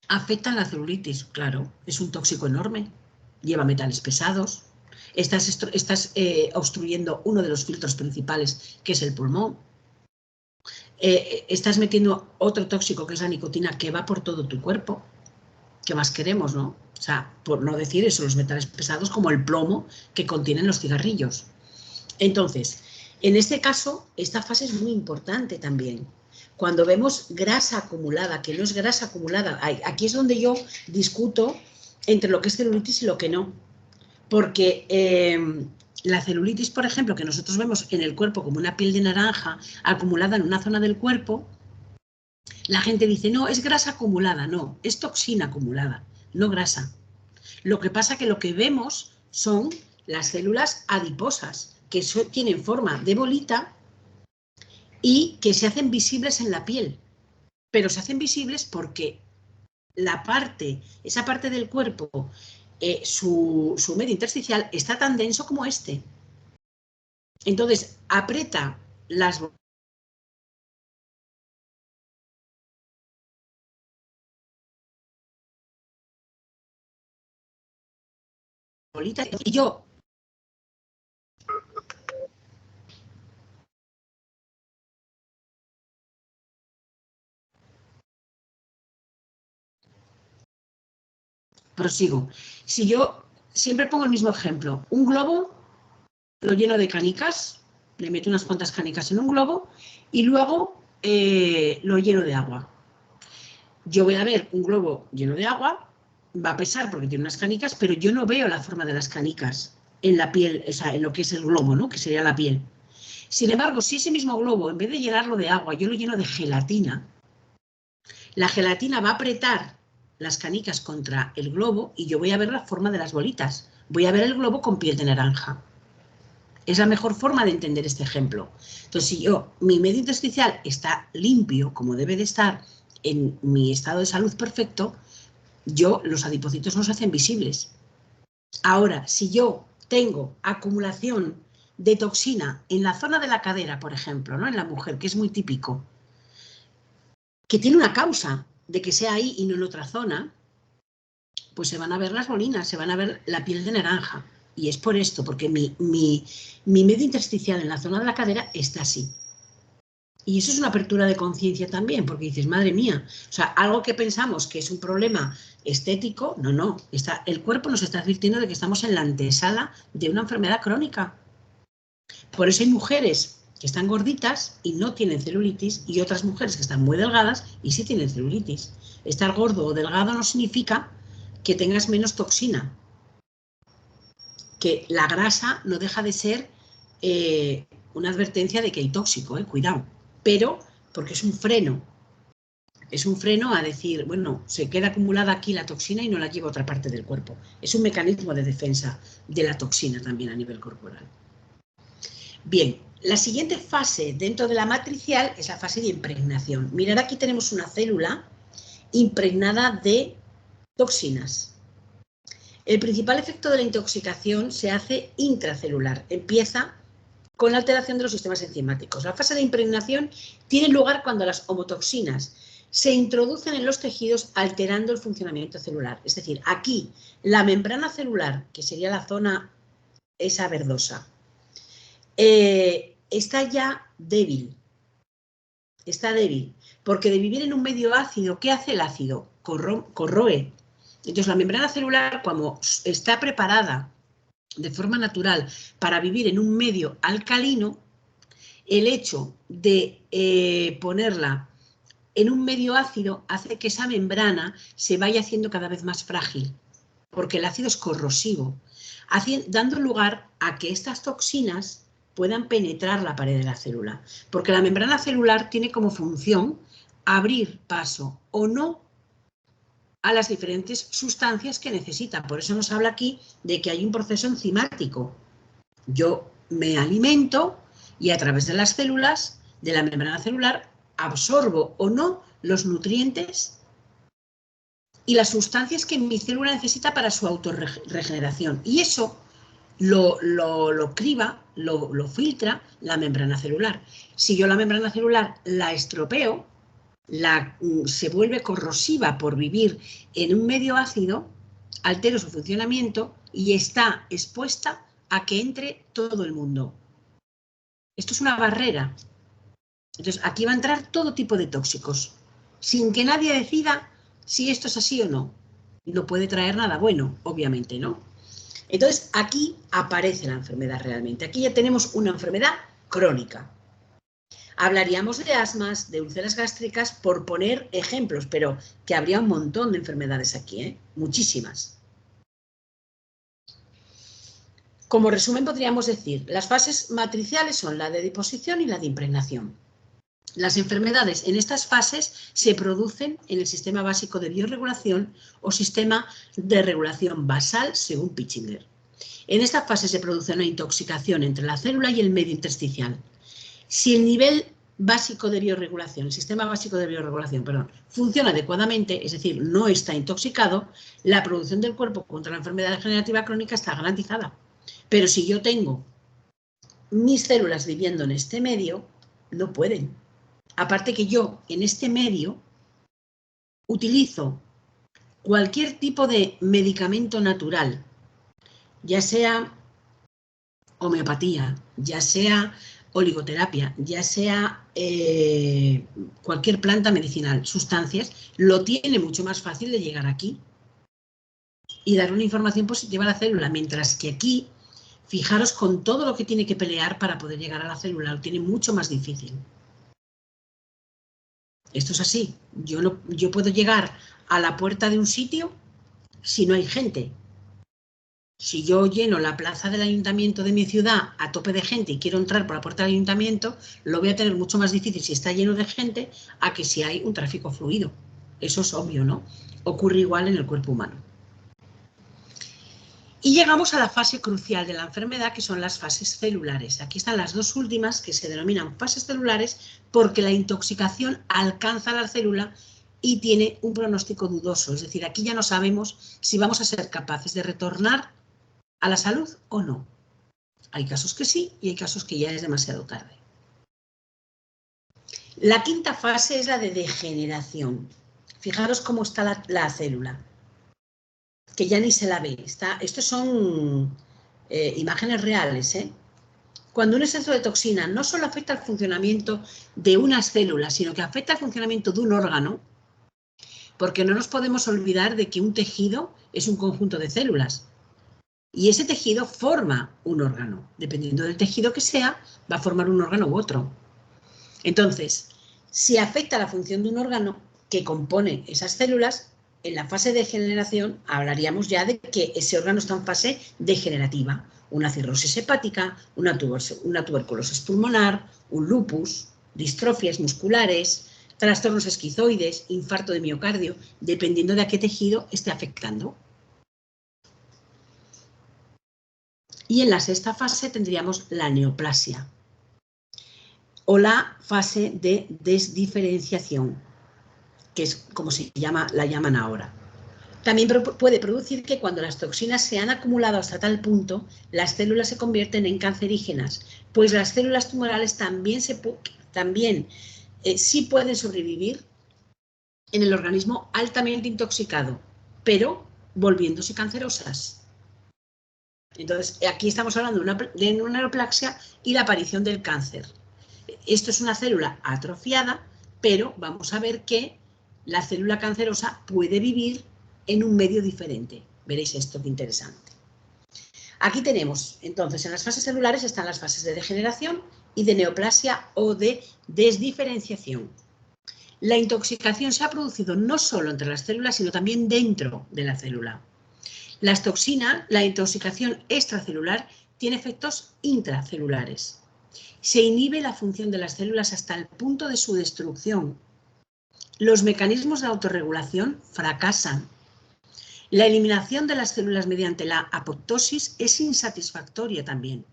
A: afecta a la celulitis. Claro, es un tóxico enorme, lleva metales pesados, estás obstruyendo uno de los filtros principales, que es el pulmón. Estás metiendo otro tóxico, que es la nicotina, que va por todo tu cuerpo. ¿Qué más queremos, no? O sea, por no decir eso, los metales pesados como el plomo que contienen los cigarrillos. Entonces, en este caso, esta fase es muy importante también. Cuando vemos grasa acumulada, que no es grasa acumulada, aquí es donde yo discuto entre lo que es celulitis y lo que no. Porque la celulitis, por ejemplo, que nosotros vemos en el cuerpo como una piel de naranja acumulada en una zona del cuerpo, la gente dice, no, es grasa acumulada. No, es toxina acumulada, no grasa. Lo que pasa que lo que vemos son las células adiposas, que tienen forma de bolita y que se hacen visibles en la piel. Pero se hacen visibles porque esa parte del cuerpo, su medio intersticial está tan denso como este. Entonces, aprieta las bolitas y yo prosigo. Si yo siempre pongo el mismo ejemplo, un globo lo lleno de canicas, le meto unas cuantas canicas en un globo y luego lo lleno de agua. Yo voy a ver un globo lleno de agua, va a pesar porque tiene unas canicas, pero yo no veo la forma de las canicas en la piel, o sea, en lo que es el globo, ¿no? Que sería la piel. Sin embargo, si ese mismo globo, en vez de llenarlo de agua, yo lo lleno de gelatina, la gelatina va a apretar las canicas contra el globo y yo voy a ver la forma de las bolitas. Voy a ver el globo con piel de naranja. Es la mejor forma de entender este ejemplo. Entonces, si mi medio intersticial está limpio, como debe de estar, en mi estado de salud perfecto, los adipocitos no se hacen visibles. Ahora, si yo tengo acumulación de toxina en la zona de la cadera, por ejemplo, ¿no? En la mujer, que es muy típico, que tiene una causa de que sea ahí y no en otra zona, pues se van a ver las bolinas, se van a ver la piel de naranja. Y es por esto, porque mi medio intersticial en la zona de la cadera está así. Y eso es una apertura de conciencia también, porque dices, madre mía, o sea, algo que pensamos que es un problema estético, no, el cuerpo nos está advirtiendo de que estamos en la antesala de una enfermedad crónica. Por eso hay mujeres que están gorditas y no tienen celulitis, y otras mujeres que están muy delgadas y sí tienen celulitis. Estar gordo o delgado no significa que tengas menos toxina, que la grasa no deja de ser una advertencia de que hay tóxico, cuidado, pero porque es un freno a decir, bueno, se queda acumulada aquí la toxina y no la lleva a otra parte del cuerpo. Es un mecanismo de defensa de la toxina también a nivel corporal. Bien, la siguiente fase dentro de la matricial es la fase de impregnación. Mirad, aquí tenemos una célula impregnada de toxinas. El principal efecto de la intoxicación se hace intracelular. Empieza con la alteración de los sistemas enzimáticos. La fase de impregnación tiene lugar cuando las homotoxinas se introducen en los tejidos alterando el funcionamiento celular. Es decir, aquí la membrana celular, que sería la zona esa verdosa, está ya débil. Está débil, porque de vivir en un medio ácido, ¿qué hace el ácido? Corroe. Entonces la membrana celular, como está preparada de forma natural para vivir en un medio alcalino, el hecho de ponerla en un medio ácido hace que esa membrana se vaya haciendo cada vez más frágil, porque el ácido es corrosivo, dando lugar a que estas toxinas puedan penetrar la pared de la célula, porque la membrana celular tiene como función abrir paso o no a las diferentes sustancias que necesita. Por eso nos habla aquí de que hay un proceso enzimático. Yo me alimento y a través de las células, de la membrana celular, absorbo o no los nutrientes y las sustancias que mi célula necesita para su autorregeneración. Y eso lo criba, lo filtra la membrana celular. Si yo la membrana celular la estropeo, se vuelve corrosiva por vivir en un medio ácido, altero su funcionamiento y está expuesta a que entre todo el mundo. Esto es una barrera. Entonces, aquí va a entrar todo tipo de tóxicos, sin que nadie decida si esto es así o no. No puede traer nada bueno, obviamente, ¿no? Entonces, aquí aparece la enfermedad realmente. Aquí ya tenemos una enfermedad crónica. Hablaríamos de asmas, de úlceras gástricas, por poner ejemplos, pero que habría un montón de enfermedades aquí, muchísimas. Como resumen podríamos decir, las fases matriciales son la de deposición y la de impregnación. Las enfermedades en estas fases se producen en el sistema básico de biorregulación o sistema de regulación basal, según Pichinger. En esta fase se produce una intoxicación entre la célula y el medio intersticial. Si el nivel básico de biorregulación, el sistema básico de biorregulación, funciona adecuadamente, es decir, no está intoxicado, la producción del cuerpo contra la enfermedad degenerativa crónica está garantizada. Pero si yo tengo mis células viviendo en este medio, no pueden. Aparte que yo, en este medio, utilizo cualquier tipo de medicamento natural, ya sea homeopatía, ya sea oligoterapia, ya sea cualquier planta medicinal, sustancias, lo tiene mucho más fácil de llegar aquí y dar una información positiva a la célula, mientras que aquí, fijaros con todo lo que tiene que pelear para poder llegar a la célula, lo tiene mucho más difícil. Esto es así. Yo puedo llegar a la puerta de un sitio si no hay gente. Si yo lleno la plaza del ayuntamiento de mi ciudad a tope de gente y quiero entrar por la puerta del ayuntamiento, lo voy a tener mucho más difícil si está lleno de gente a que si hay un tráfico fluido. Eso es obvio, ¿no? Ocurre igual en el cuerpo humano. Y llegamos a la fase crucial de la enfermedad, que son las fases celulares. Aquí están las dos últimas, que se denominan fases celulares, porque la intoxicación alcanza a la célula y tiene un pronóstico dudoso. Es decir, aquí ya no sabemos si vamos a ser capaces de retornar a la salud o no. Hay casos que sí y hay casos que ya es demasiado tarde. La quinta fase es la de degeneración. Fijaros cómo está la célula, que ya ni se la ve. Estos son imágenes reales. Cuando un exceso de toxina no solo afecta al funcionamiento de unas células, sino que afecta al funcionamiento de un órgano, porque no nos podemos olvidar de que un tejido es un conjunto de células. Y ese tejido forma un órgano. Dependiendo del tejido que sea, va a formar un órgano u otro. Entonces, si afecta la función de un órgano que compone esas células, en la fase de degeneración hablaríamos ya de que ese órgano está en fase degenerativa. Una cirrosis hepática, una tuberculosis pulmonar, un lupus, distrofias musculares, trastornos esquizoides, infarto de miocardio, dependiendo de a qué tejido esté afectando. Y en la sexta fase tendríamos la neoplasia o la fase de desdiferenciación, que es como la llaman ahora. También puede producir que cuando las toxinas se han acumulado hasta tal punto, las células se convierten en cancerígenas, pues las células tumorales también sí pueden sobrevivir en el organismo altamente intoxicado, pero volviéndose cancerosas. Entonces, aquí estamos hablando de una neoplasia y la aparición del cáncer. Esto es una célula atrofiada, pero vamos a ver que la célula cancerosa puede vivir en un medio diferente. Veréis esto, qué interesante. Aquí tenemos, entonces, en las fases celulares están las fases de degeneración y de neoplasia o de desdiferenciación. La intoxicación se ha producido no solo entre las células, sino también dentro de la célula. Las toxinas, la intoxicación extracelular, tiene efectos intracelulares. Se inhibe la función de las células hasta el punto de su destrucción. Los mecanismos de autorregulación fracasan. La eliminación de las células mediante la apoptosis es insatisfactoria también.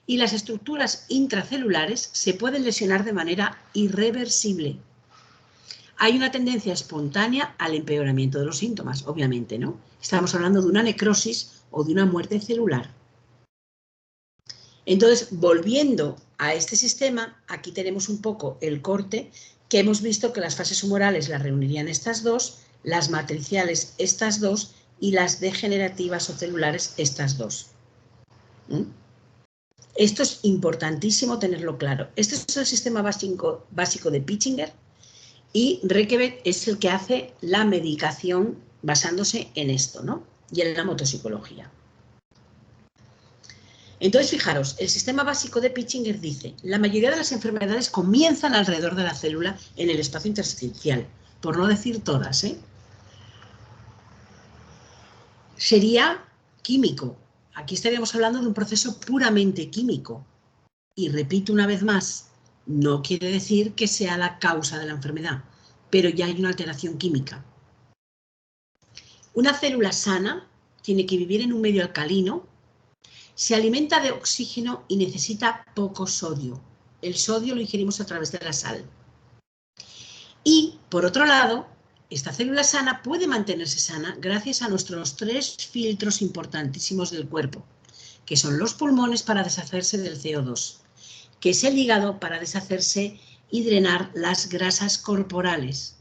A: Y las estructuras intracelulares se pueden lesionar de manera irreversible. Hay una tendencia espontánea al empeoramiento de los síntomas, obviamente, ¿no? Estamos hablando de una necrosis o de una muerte celular. Entonces, volviendo a este sistema, aquí tenemos un poco el corte, que hemos visto que las fases humorales las reunirían estas dos, las matriciales estas dos y las degenerativas o celulares estas dos. Esto es importantísimo tenerlo claro. Este es el sistema básico de Picchinger y Rekevet es el que hace la medicación basándose en esto, ¿no? Y en la motopsicología. Entonces, fijaros, el sistema básico de Picchinger dice: la mayoría de las enfermedades comienzan alrededor de la célula en el espacio intersticial, por no decir todas, ¿eh? Sería químico. Aquí estaríamos hablando de un proceso puramente químico. Y repito una vez más, no quiere decir que sea la causa de la enfermedad, pero ya hay una alteración química. Una célula sana tiene que vivir en un medio alcalino. Se alimenta de oxígeno y necesita poco sodio. El sodio lo ingerimos a través de la sal. Y, por otro lado, esta célula sana puede mantenerse sana gracias a nuestros 3 filtros importantísimos del cuerpo, que son los pulmones para deshacerse del CO2, que es el hígado para deshacerse y drenar las grasas corporales,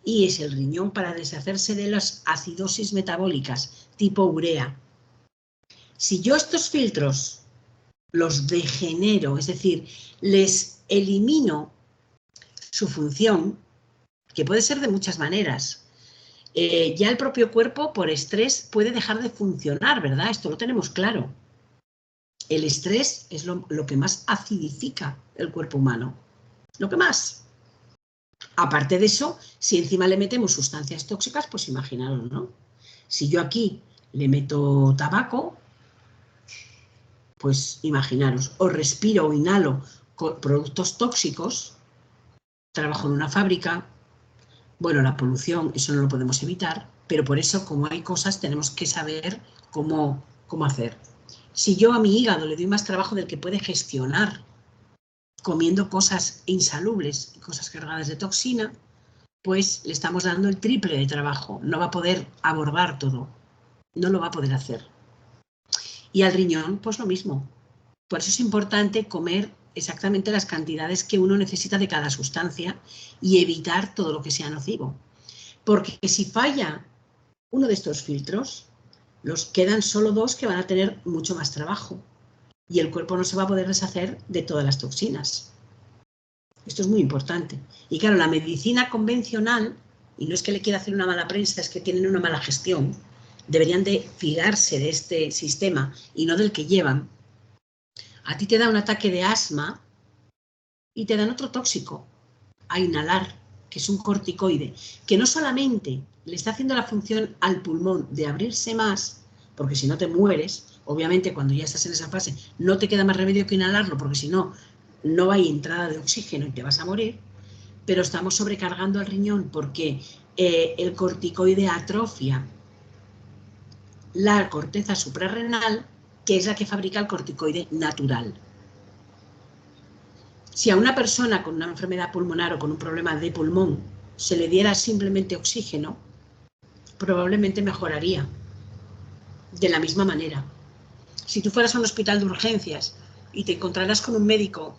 A: y es el riñón para deshacerse de las acidosis metabólicas tipo urea. Si yo estos filtros los degenero, es decir, les elimino su función, que puede ser de muchas maneras, ya el propio cuerpo por estrés puede dejar de funcionar, ¿verdad? Esto lo tenemos claro. El estrés es lo que más acidifica el cuerpo humano, lo que más. Aparte de eso, si encima le metemos sustancias tóxicas, pues imaginaros, ¿no? Si yo aquí le meto tabaco, pues imaginaros, o respiro o inhalo productos tóxicos, trabajo en una fábrica, bueno, la polución, eso no lo podemos evitar, pero por eso, como hay cosas, tenemos que saber cómo hacer. Si yo a mi hígado le doy más trabajo del que puede gestionar, comiendo cosas insalubres y cosas cargadas de toxina, pues le estamos dando el triple de trabajo. No va a poder abordar todo, no lo va a poder hacer. Y al riñón, pues lo mismo. Por eso es importante comer exactamente las cantidades que uno necesita de cada sustancia y evitar todo lo que sea nocivo. Porque si falla uno de estos filtros, quedan solo 2 que van a tener mucho más trabajo y el cuerpo no se va a poder deshacer de todas las toxinas. Esto es muy importante. Y claro, la medicina convencional, y no es que le quiera hacer una mala prensa, es que tienen una mala gestión. deberían de fiarse de este sistema y no del que llevan, a ti te da un ataque de asma y te dan otro tóxico a inhalar, que es un corticoide, que no solamente le está haciendo la función al pulmón de abrirse más, porque si no te mueres, obviamente cuando ya estás en esa fase no te queda más remedio que inhalarlo, porque si no, no hay entrada de oxígeno y te vas a morir, pero estamos sobrecargando al riñón porque el corticoide atrofia la corteza suprarrenal, que es la que fabrica el corticoide natural. Si a una persona con una enfermedad pulmonar o con un problema de pulmón se le diera simplemente oxígeno, probablemente mejoraría de la misma manera. Si tú fueras a un hospital de urgencias y te encontraras con un médico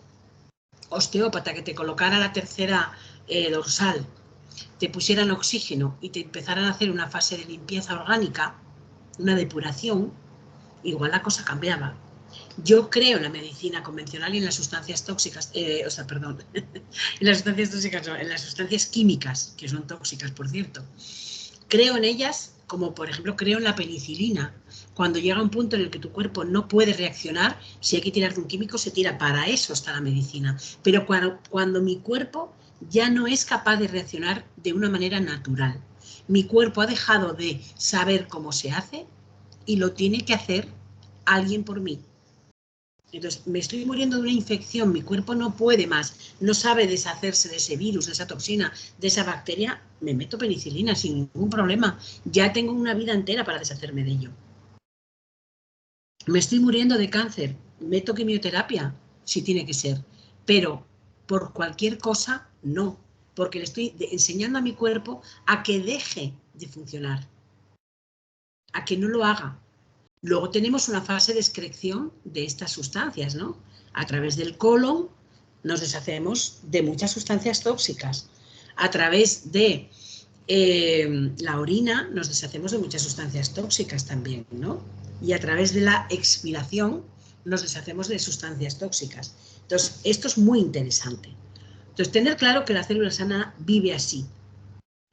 A: osteópata que te colocara la tercera dorsal, te pusieran oxígeno y te empezaran a hacer una fase de limpieza orgánica, una depuración, igual la cosa cambiaba. Yo creo en la medicina convencional y en las sustancias tóxicas, en las sustancias tóxicas, no, en las sustancias químicas, que son tóxicas, por cierto. Creo en ellas, como por ejemplo creo en la penicilina. Cuando llega un punto en el que tu cuerpo no puede reaccionar, si hay que tirar de un químico, se tira. Para eso está la medicina. Pero cuando mi cuerpo ya no es capaz de reaccionar de una manera natural, mi cuerpo ha dejado de saber cómo se hace y lo tiene que hacer alguien por mí. Entonces, me estoy muriendo de una infección, mi cuerpo no puede más, no sabe deshacerse de ese virus, de esa toxina, de esa bacteria, me meto penicilina sin ningún problema. Ya tengo una vida entera para deshacerme de ello. Me estoy muriendo de cáncer, meto quimioterapia, si tiene que ser, pero por cualquier cosa, no, porque le estoy enseñando a mi cuerpo a que deje de funcionar, a que no lo haga. Luego tenemos una fase de excreción de estas sustancias, ¿no? A través del colon nos deshacemos de muchas sustancias tóxicas. A través de la orina nos deshacemos de muchas sustancias tóxicas también, ¿no? Y a través de la expiración nos deshacemos de sustancias tóxicas. Entonces, esto es muy interesante. Entonces, tener claro que la célula sana vive así.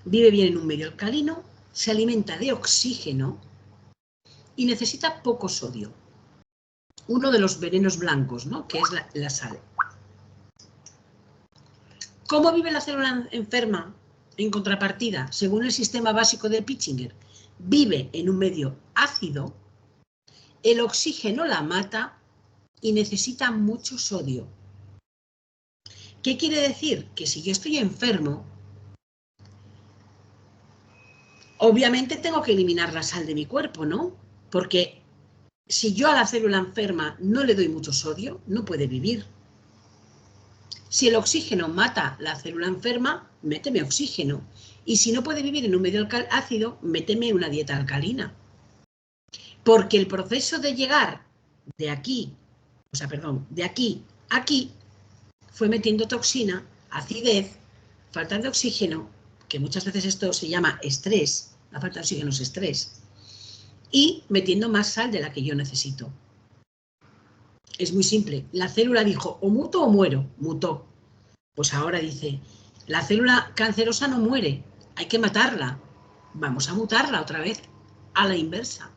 A: Vive bien en un medio alcalino, se alimenta de oxígeno y necesita poco sodio. Uno de los venenos blancos, ¿no? Que es la sal. ¿Cómo vive la célula enferma? En contrapartida, según el sistema básico de Pitchinger, vive en un medio ácido, el oxígeno la mata y necesita mucho sodio. ¿Qué quiere decir? Que si yo estoy enfermo, obviamente tengo que eliminar la sal de mi cuerpo, ¿no? Porque si yo a la célula enferma no le doy mucho sodio, no puede vivir. Si el oxígeno mata la célula enferma, méteme oxígeno. Y si no puede vivir en un medio ácido, méteme una dieta alcalina. Porque el proceso de llegar de aquí, de aquí a aquí, fue metiendo toxina, acidez, falta de oxígeno, que muchas veces esto se llama estrés, la falta de oxígeno es estrés, y metiendo más sal de la que yo necesito. Es muy simple. La célula dijo, o muto o muero. Mutó. Pues ahora dice, la célula cancerosa no muere, hay que matarla. Vamos a mutarla otra vez, a la inversa.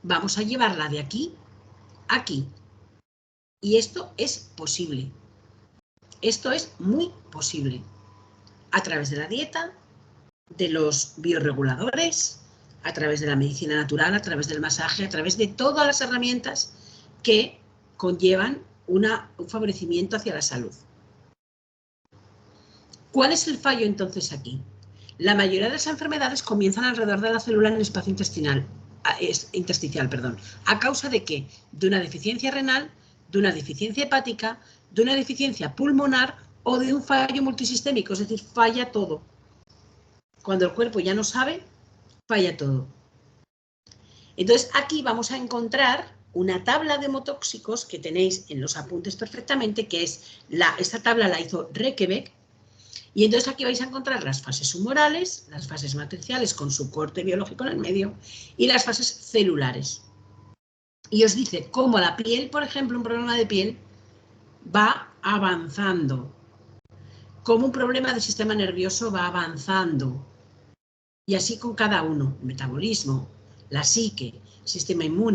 A: Vamos a llevarla de aquí a aquí. Y esto es posible. Esto es muy posible. A través de la dieta, de los bioreguladores, a través de la medicina natural, a través del masaje, a través de todas las herramientas que conllevan un favorecimiento hacia la salud. ¿Cuál es el fallo entonces aquí? La mayoría de las enfermedades comienzan alrededor de la célula en el espacio intersticial, ¿a causa de qué? De una deficiencia renal, de una deficiencia hepática, de una deficiencia pulmonar o de un fallo multisistémico, es decir, falla todo. Cuando el cuerpo ya no sabe, falla todo. Entonces aquí vamos a encontrar una tabla de hemotóxicos que tenéis en los apuntes perfectamente, que es esta tabla la hizo Rekebeck, y entonces aquí vais a encontrar las fases humorales, las fases matriciales con su corte biológico en el medio y las fases celulares. Y os dice cómo la piel, por ejemplo, un problema de piel va avanzando, cómo un problema del sistema nervioso va avanzando. Y así con cada uno, el metabolismo, la psique, sistema inmune.